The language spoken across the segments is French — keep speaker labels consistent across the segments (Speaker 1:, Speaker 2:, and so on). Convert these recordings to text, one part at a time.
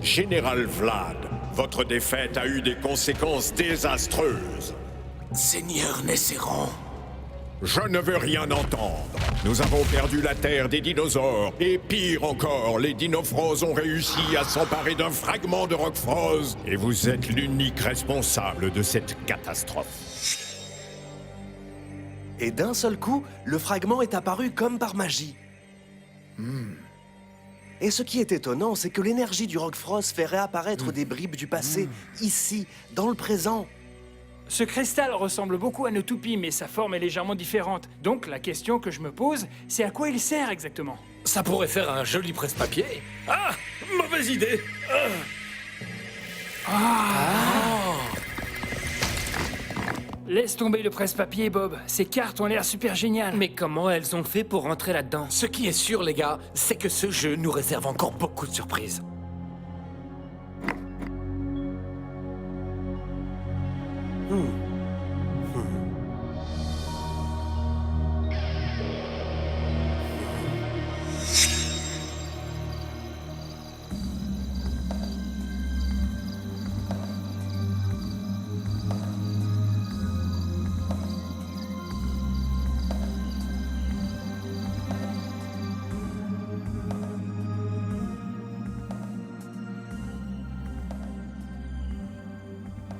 Speaker 1: Général Vlad, votre défaite a eu des conséquences désastreuses.
Speaker 2: Seigneur Nesseron.
Speaker 1: Je ne veux rien entendre. Nous avons perdu la terre des dinosaures. Et pire encore, les Dinofros ont réussi à s'emparer d'un fragment de Rockfrost. Et vous êtes l'unique responsable de cette catastrophe.
Speaker 3: Et d'un seul coup, le fragment est apparu comme par magie. Et ce qui est étonnant, c'est que l'énergie du Rockfrost fait réapparaître des bribes du passé, ici, dans le présent.
Speaker 4: Ce cristal ressemble beaucoup à nos toupies, mais sa forme est légèrement différente. Donc la question que je me pose, c'est à quoi il sert exactement?
Speaker 2: Ça pourrait faire un joli presse-papier. Ah! Mauvaise idée!
Speaker 4: Laisse tomber le presse-papier, Bob. Ces cartes ont l'air super géniales.
Speaker 5: Mais comment elles ont fait pour rentrer là-dedans?
Speaker 2: Ce qui est sûr, les gars, c'est que ce jeu nous réserve encore beaucoup de surprises.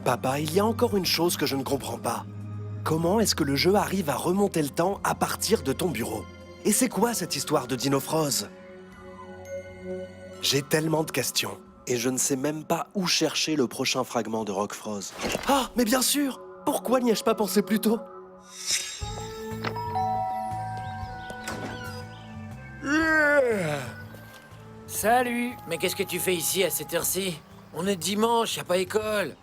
Speaker 3: Papa, il y a encore une chose que je ne comprends pas. Comment est-ce que le jeu arrive à remonter le temps à partir de ton bureau? Et c'est quoi cette histoire de Dinofros? J'ai tellement de questions. Et je ne sais même pas où chercher le prochain fragment de Rockfrost. Ah, mais bien sûr! Pourquoi n'y ai-je pas pensé plus tôt?
Speaker 4: Salut!
Speaker 5: Mais qu'est-ce que tu fais ici à cette heure-ci? On est dimanche, y a pas école.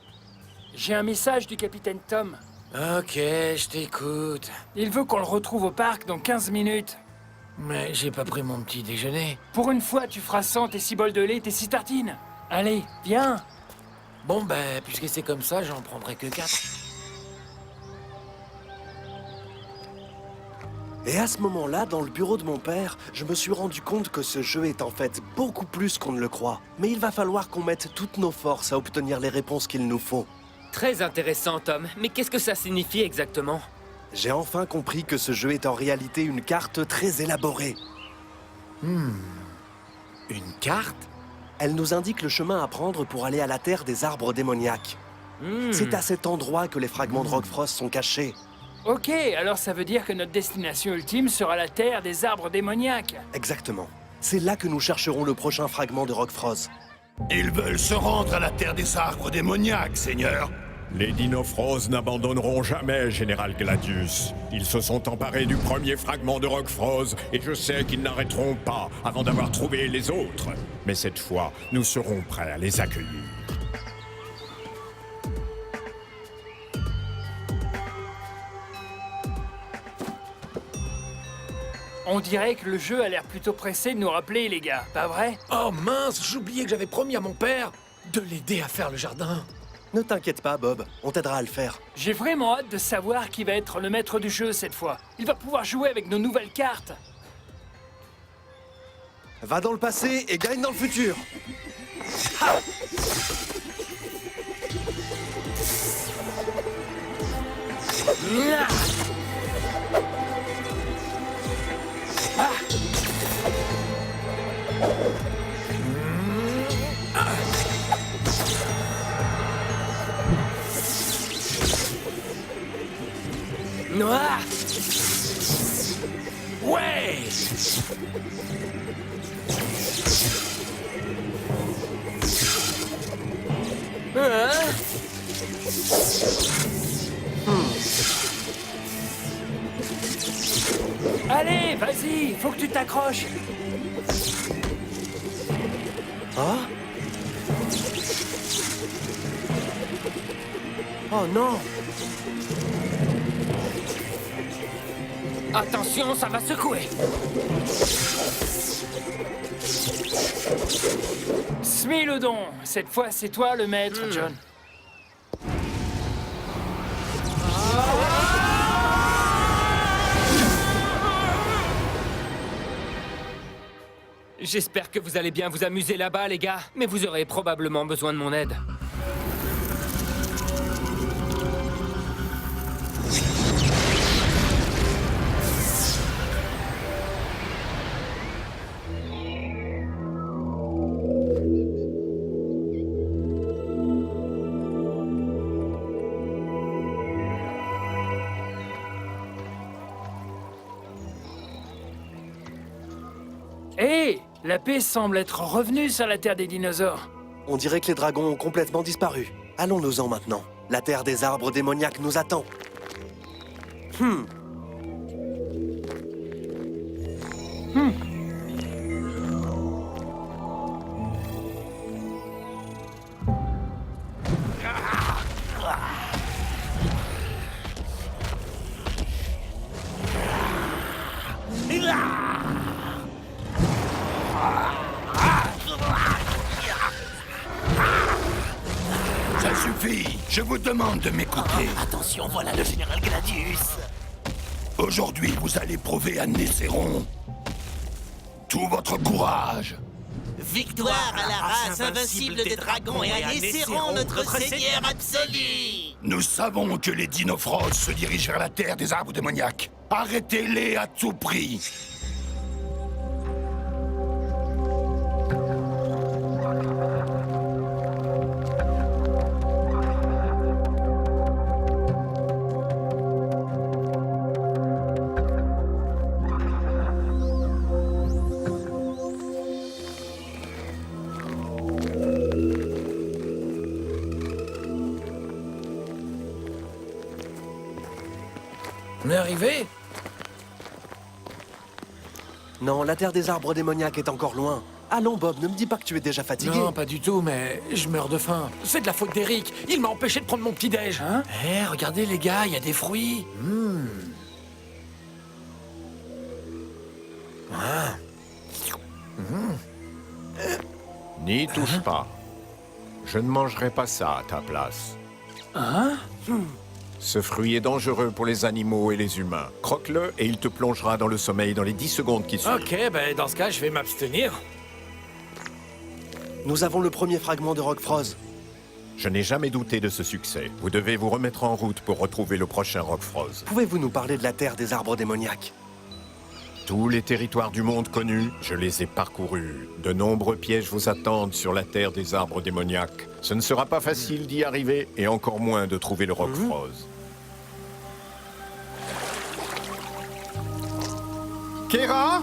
Speaker 4: J'ai un message du capitaine Tom.
Speaker 5: Ok, je t'écoute.
Speaker 4: Il veut qu'on le retrouve au parc dans 15 minutes.
Speaker 5: Mais j'ai pas pris mon petit déjeuner.
Speaker 4: Pour une fois, tu feras 100 tes 6 bols de lait, tes 6 tartines. Allez, viens!
Speaker 5: Bon ben, puisque c'est comme ça, j'en prendrai que 4.
Speaker 3: Et à ce moment-là, dans le bureau de mon père, je me suis rendu compte que ce jeu est en fait beaucoup plus qu'on ne le croit. Mais il va falloir qu'on mette toutes nos forces à obtenir les réponses qu'il nous faut.
Speaker 5: Très intéressant, Tom. Mais qu'est-ce que ça signifie exactement?
Speaker 3: J'ai enfin compris que ce jeu est en réalité une carte très élaborée.
Speaker 2: Une carte?
Speaker 3: Elle nous indique le chemin à prendre pour aller à la terre des arbres démoniaques. C'est à cet endroit que les fragments de Rockfrost sont cachés.
Speaker 4: Ok, alors ça veut dire que notre destination ultime sera la terre des arbres démoniaques.
Speaker 3: Exactement. C'est là que nous chercherons le prochain fragment de Rockfrost.
Speaker 6: Ils veulent se rendre à la terre des arbres démoniaques, Seigneur.
Speaker 1: Les Dinofros n'abandonneront jamais, Général Gladius. Ils se sont emparés du premier fragment de Rockfrost et je sais qu'ils n'arrêteront pas avant d'avoir trouvé les autres. Mais cette fois, nous serons prêts à les accueillir.
Speaker 4: On dirait que le jeu a l'air plutôt pressé de nous rappeler, les gars, pas vrai?
Speaker 2: Oh mince, j'oubliais que j'avais promis à mon père de l'aider à faire le jardin.
Speaker 3: Ne t'inquiète pas, Bob. On t'aidera à le faire.
Speaker 4: J'ai vraiment hâte de savoir qui va être le maître du jeu cette fois. Il va pouvoir jouer avec nos nouvelles cartes.
Speaker 3: Va dans le passé et gagne dans le futur.
Speaker 5: Noir!
Speaker 2: Ouais!
Speaker 4: Allez, vas-y, faut que tu t'accroches.
Speaker 3: Ah? Oh non!
Speaker 5: Attention, ça va secouer!
Speaker 4: Smilodon, cette fois c'est toi le maître, John.
Speaker 7: J'espère que vous allez bien vous amuser là-bas, les gars. Mais vous aurez probablement besoin de mon aide.
Speaker 4: Hé, la paix semble être revenue sur la Terre des dinosaures.
Speaker 3: On dirait que les dragons ont complètement disparu. Allons-nous-en maintenant. La terre des arbres démoniaques nous attend.
Speaker 6: Ça suffit. Je vous demande de m'écouter.
Speaker 5: Attention, voilà le général Gladius.
Speaker 6: Aujourd'hui, vous allez prouver à Nécéron tout votre courage.
Speaker 5: Victoire à la race invincible des dragons et à Nécéron, notre seigneur absolu.
Speaker 6: Nous savons que les Dinofros se dirigent vers la terre des arbres démoniaques. Arrêtez-les à tout prix.
Speaker 2: On est arrivé?
Speaker 3: Non, la terre des arbres démoniaques est encore loin. Allons, Bob, ne me dis pas que tu es déjà fatigué.
Speaker 2: Non, pas du tout, mais je meurs de faim. C'est de la faute d'Eric. Il m'a empêché de prendre mon petit-déj.
Speaker 4: Hein?
Speaker 2: Eh, regardez les gars, il y a des fruits.
Speaker 1: N'y touche pas. Je ne mangerai pas ça à ta place.
Speaker 4: Hein?
Speaker 1: Ce fruit est dangereux pour les animaux et les humains. Croque-le et il te plongera dans le sommeil dans les 10 secondes qui suivent.
Speaker 2: Ok, ben dans ce cas, je vais m'abstenir.
Speaker 3: Nous avons le premier fragment de Rockfrost.
Speaker 1: Je n'ai jamais douté de ce succès. Vous devez vous remettre en route pour retrouver le prochain Rockfrost.
Speaker 3: Pouvez-vous nous parler de la terre des arbres démoniaques?
Speaker 1: Tous les territoires du monde connus, je les ai parcourus. De nombreux pièges vous attendent sur la terre des arbres démoniaques. Ce ne sera pas facile d'y arriver et encore moins de trouver le Rockfrost. Kéra?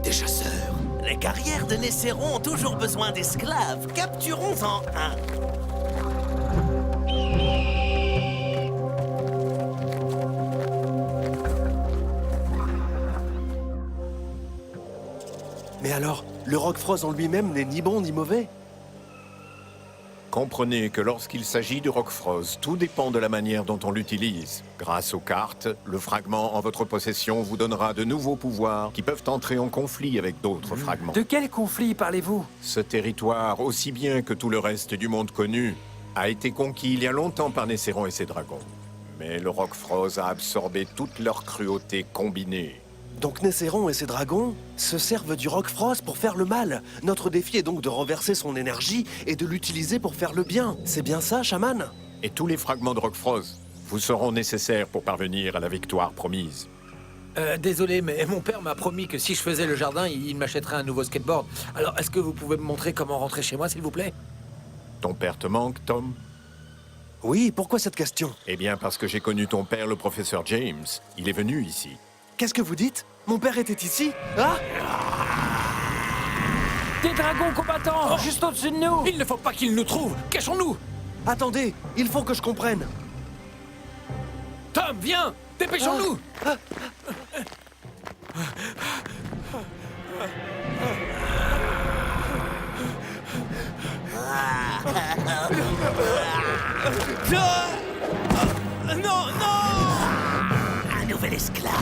Speaker 5: Des chasseurs. Les carrières de Nécéron ont toujours besoin d'esclaves. Capturons-en un.
Speaker 3: Mais alors, le Rockfrost en lui-même n'est ni bon ni mauvais?
Speaker 1: Comprenez que lorsqu'il s'agit du Rockfrost, tout dépend de la manière dont on l'utilise. Grâce aux cartes, le fragment en votre possession vous donnera de nouveaux pouvoirs qui peuvent entrer en conflit avec d'autres fragments.
Speaker 4: De quel conflit parlez-vous?
Speaker 1: Ce territoire, aussi bien que tout le reste du monde connu, a été conquis il y a longtemps par Nécéron et ses dragons. Mais le Rockfrost a absorbé toute leur cruauté combinée.
Speaker 3: Donc Nécéron et ses dragons se servent du Rockfrost pour faire le mal. Notre défi est donc de renverser son énergie et de l'utiliser pour faire le bien. C'est bien ça, chaman?
Speaker 1: Et tous les fragments de Rockfrost vous seront nécessaires pour parvenir à la victoire promise.
Speaker 2: Désolé, mais mon père m'a promis que si je faisais le jardin, il m'achèterait un nouveau skateboard. Alors, est-ce que vous pouvez me montrer comment rentrer chez moi, s'il vous plaît?
Speaker 1: Ton père te manque, Tom?
Speaker 3: Oui, pourquoi cette question?
Speaker 1: Eh bien, parce que j'ai connu ton père, le professeur James. Il est venu ici.
Speaker 3: Qu'est-ce que vous dites? Mon père était ici? Ah!
Speaker 4: Des dragons combattants, juste au-dessus de nous!
Speaker 2: Il ne faut pas qu'il nous trouve. Cachons-nous.
Speaker 3: Attendez, il faut que je comprenne.
Speaker 2: Tom, viens. Dépêchons-nous.
Speaker 5: Non, non! Un nouvel esclave.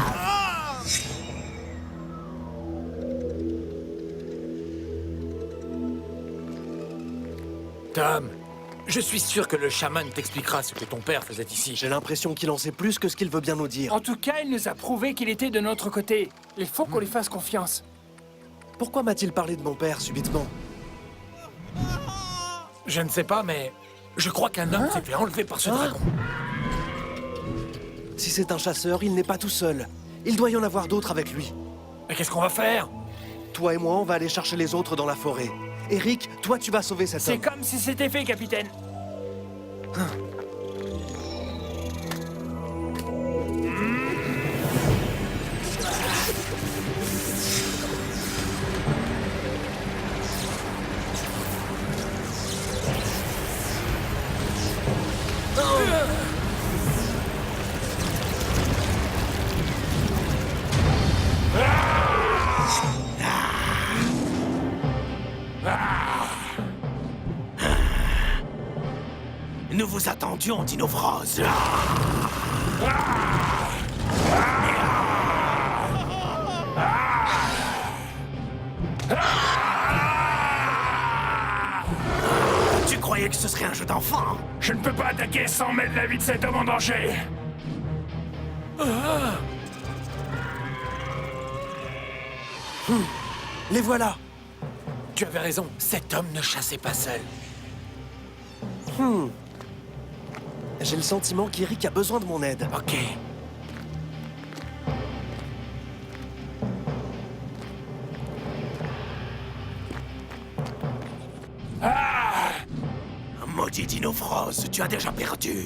Speaker 2: Tom, je suis sûr que le chaman t'expliquera ce que ton père faisait ici.
Speaker 3: J'ai l'impression qu'il en sait plus que ce qu'il veut bien nous dire.
Speaker 4: En tout cas, il nous a prouvé qu'il était de notre côté. Il faut qu'on lui fasse confiance.
Speaker 3: Pourquoi m'a-t-il parlé de mon père subitement?
Speaker 2: Je ne sais pas, mais je crois qu'un homme s'est fait enlever par ce dragon.
Speaker 3: Si c'est un chasseur, il n'est pas tout seul. Il doit y en avoir d'autres avec lui.
Speaker 2: Mais qu'est-ce qu'on va faire?
Speaker 3: Toi et moi, on va aller chercher les autres dans la forêt. Eric, toi, tu vas sauver cet
Speaker 4: C'est
Speaker 3: homme.
Speaker 4: comme si c'était fait, capitaine.
Speaker 5: Nous vous attendions, Dinofrose. Tu croyais que ce serait un jeu d'enfant?
Speaker 4: Je ne peux pas attaquer sans mettre la vie de cet homme en danger.
Speaker 3: Les voilà.
Speaker 2: Tu avais raison, cet homme ne chassait pas seul.
Speaker 3: J'ai le sentiment qu'Eric a besoin de mon aide.
Speaker 2: Ok.
Speaker 5: Maudit Dinofrose, tu as déjà perdu.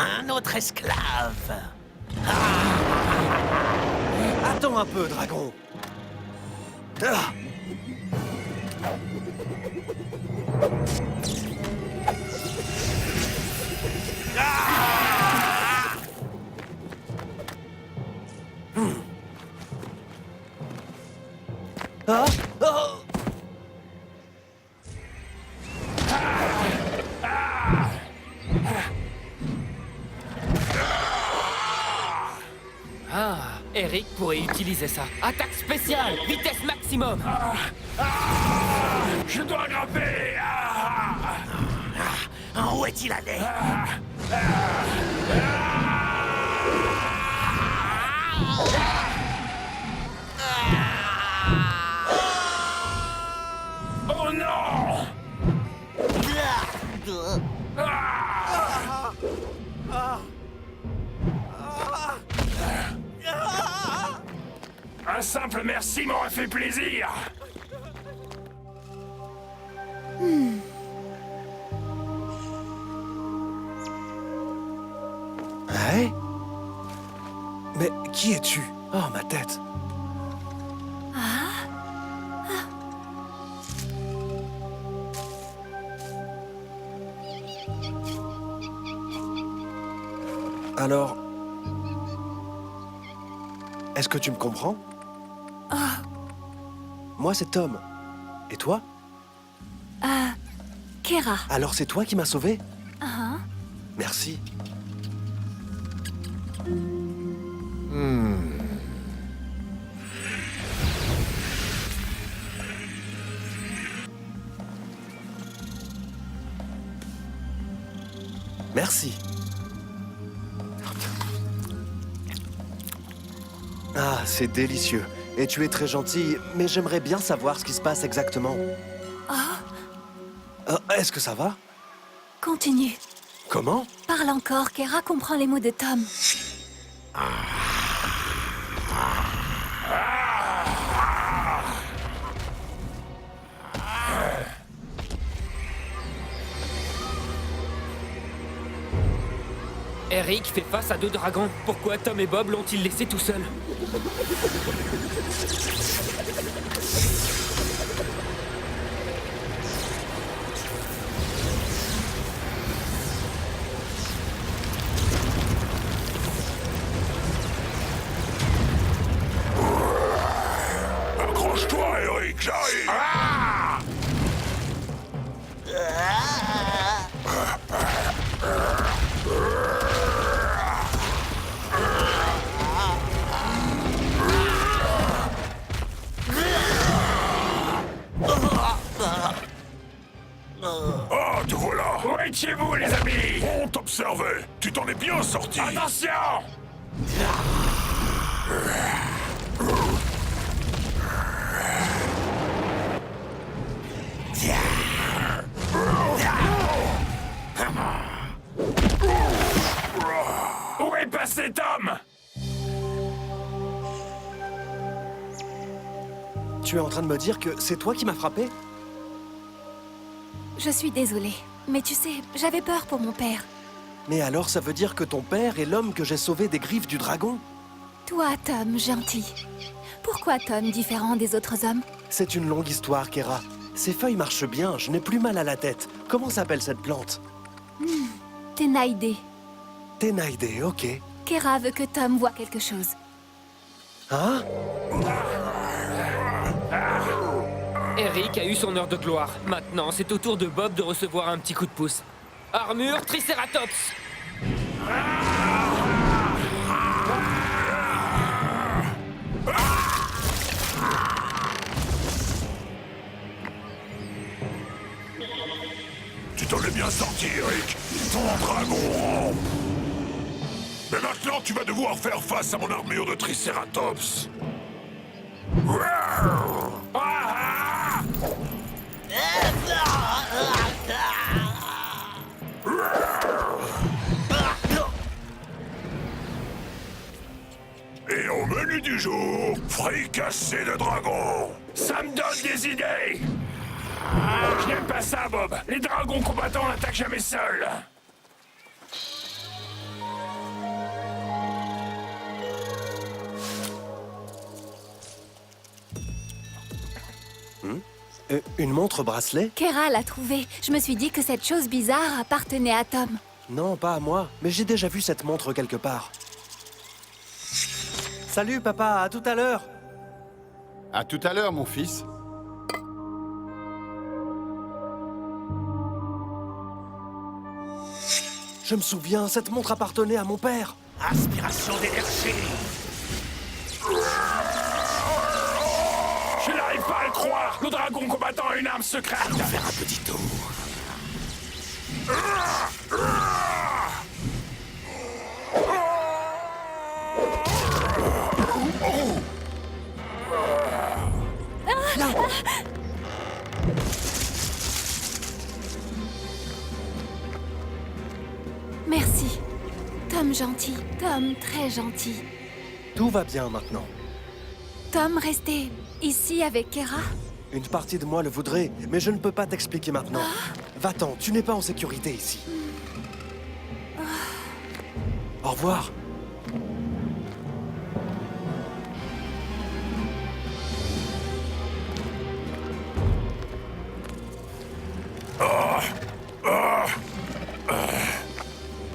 Speaker 5: Un autre esclave.
Speaker 3: Attends un peu, dragon. Ah. Ah. Oh.
Speaker 7: Ah, Eric pourrait utiliser ça. Attaque spéciale, vitesse maximum.
Speaker 4: Je dois grimper.
Speaker 5: Où est-il allé?
Speaker 4: Oh non! Un simple merci m'aurait fait plaisir.
Speaker 3: Ouais? Mais qui es-tu? Oh, ma tête. Alors... Est-ce que tu me comprends? Moi, c'est Tom. Et toi?
Speaker 8: Kera.
Speaker 3: Alors c'est toi qui m'as sauvé?
Speaker 8: Ah,
Speaker 3: Merci. Merci. Ah, c'est délicieux. Et tu es très gentil, mais j'aimerais bien savoir ce qui se passe exactement. Est-ce que ça va?
Speaker 8: continue.
Speaker 3: Comment?
Speaker 8: Parle encore, Kera comprend les mots de Tom.
Speaker 7: Eric fait face à 2 dragons. Pourquoi Tom et Bob l'ont-ils laissé tout seul?
Speaker 6: Bouge-toi, Eric, j'arrive. Ah, te voilà.
Speaker 1: Où étiez-vous, les amis?
Speaker 6: On t'observait. Tu t'en es bien sorti.
Speaker 1: Attention! Où est passé Tom?
Speaker 3: Tu es en train de me dire que c'est toi qui m'as frappé?
Speaker 8: Je suis désolée. Mais tu sais, j'avais peur pour mon père.
Speaker 3: Mais alors ça veut dire que ton père est l'homme que j'ai sauvé des griffes du dragon?
Speaker 8: Toi, Tom, gentil. Pourquoi Tom différent des autres hommes?
Speaker 3: C'est une longue histoire, Kera. Ces feuilles marchent bien, je n'ai plus mal à la tête. Comment s'appelle cette plante?
Speaker 8: Tenaidé.
Speaker 3: Tenaidé, ok.
Speaker 8: Kera veut que Tom voie quelque chose.
Speaker 3: Hein?
Speaker 7: Eric a eu son heure de gloire. Maintenant, c'est au tour de Bob de recevoir un petit coup de pouce. Armure Triceratops.
Speaker 6: Tu t'en es bien sorti, Eric. Ton dragon rampe. Mais maintenant, tu vas devoir faire face à mon armure de Triceratops. Et au menu du jour, fricassé de dragon.
Speaker 1: Ça me donne des idées! Je n'aime pas ça, Bob. Les dragons combattants n'attaquent jamais seuls.
Speaker 3: Une montre bracelet?
Speaker 8: Kera l'a trouvée. Je me suis dit que cette chose bizarre appartenait à Tom.
Speaker 3: Non, pas à moi, mais j'ai déjà vu cette montre quelque part. Salut papa, à tout à l'heure.
Speaker 9: À tout à l'heure, mon fils.
Speaker 3: Je me souviens, cette montre appartenait à mon père.
Speaker 5: Aspiration d'énergie.
Speaker 1: Je n'arrive pas à le croire. Le dragon combattant a une arme secrète.
Speaker 5: Allons faire un petit tour.
Speaker 8: Merci. Tom gentil. Tom très gentil.
Speaker 3: Tout va bien maintenant.
Speaker 8: Tom restait ici avec Kera?
Speaker 3: Une partie de moi le voudrait, mais je ne peux pas t'expliquer maintenant. Va-t'en, tu n'es pas en sécurité ici. Au revoir.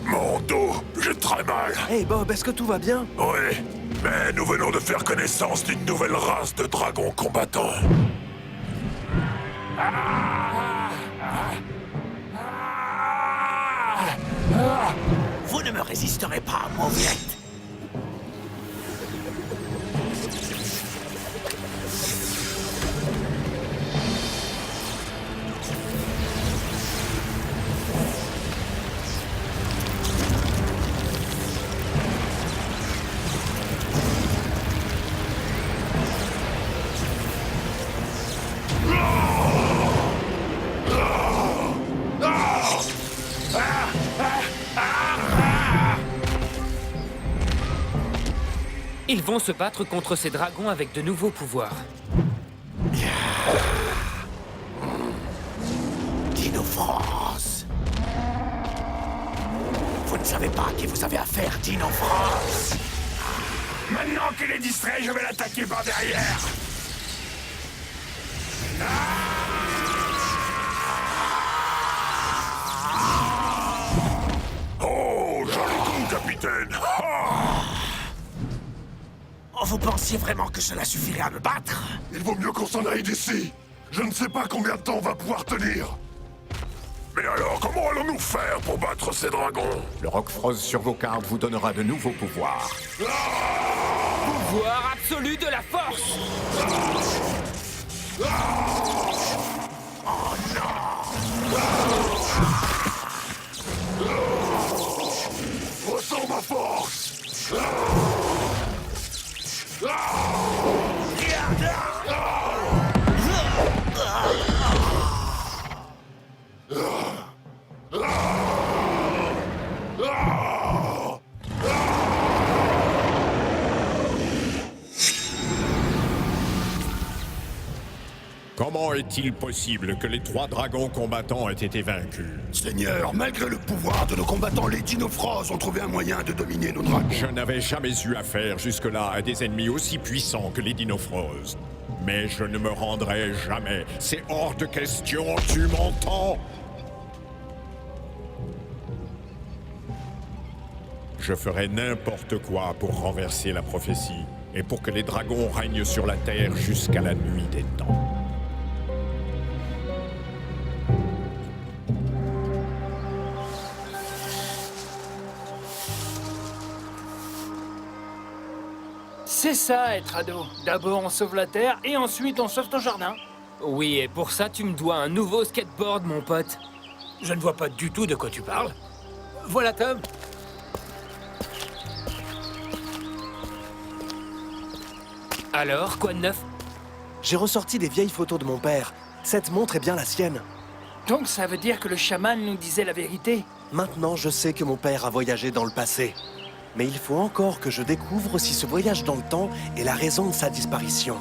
Speaker 6: Mon dos, j'ai très mal.
Speaker 3: Hey Bob, est-ce que tout va bien?
Speaker 6: Oui, mais nous venons de faire connaissance d'une nouvelle race de dragons combattants.
Speaker 5: Vous ne me résisterez pas, mauviette.
Speaker 7: Ils vont se battre contre ces dragons avec de nouveaux pouvoirs.
Speaker 5: Dino France. Vous ne savez pas à qui vous avez affaire, Dino France.
Speaker 1: Maintenant qu'il est distrait, je vais l'attaquer par derrière.
Speaker 6: Oh, joli coup, capitaine. Ah.
Speaker 10: Vous pensiez vraiment que cela suffirait à me battre?
Speaker 6: Il vaut mieux qu'on s'en aille d'ici. Je ne sais pas combien de temps on va pouvoir tenir. Mais alors, comment allons-nous faire pour battre ces dragons?
Speaker 1: Le Rockfrost sur vos cartes vous donnera de nouveaux pouvoirs.
Speaker 7: Pouvoir absolu de la force.
Speaker 6: Ressens ma force.
Speaker 1: Comment est-il possible que les 3 dragons combattants aient été vaincus?
Speaker 6: Seigneur, malgré le pouvoir de nos combattants, les Dinofros ont trouvé un moyen de dominer nos dragons.
Speaker 1: Je n'avais jamais eu affaire jusque-là à des ennemis aussi puissants que les Dinofros. Mais je ne me rendrai jamais. C'est hors de question, tu m'entends? Je ferai n'importe quoi pour renverser la prophétie et pour que les dragons règnent sur la Terre jusqu'à la nuit des temps.
Speaker 4: C'est ça, être ado. D'abord, on sauve la Terre, et ensuite, on sauve ton jardin.
Speaker 7: Oui, et pour ça, tu me dois un nouveau skateboard, mon pote.
Speaker 2: Je ne vois pas du tout de quoi tu parles. Voilà, Tom.
Speaker 7: Alors, quoi de neuf?
Speaker 3: J'ai ressorti des vieilles photos de mon père. Cette montre est bien la sienne.
Speaker 4: Donc, ça veut dire que le chaman nous disait la vérité.
Speaker 3: Maintenant, je sais que mon père a voyagé dans le passé. Mais il faut encore que je découvre si ce voyage dans le temps est la raison de sa disparition.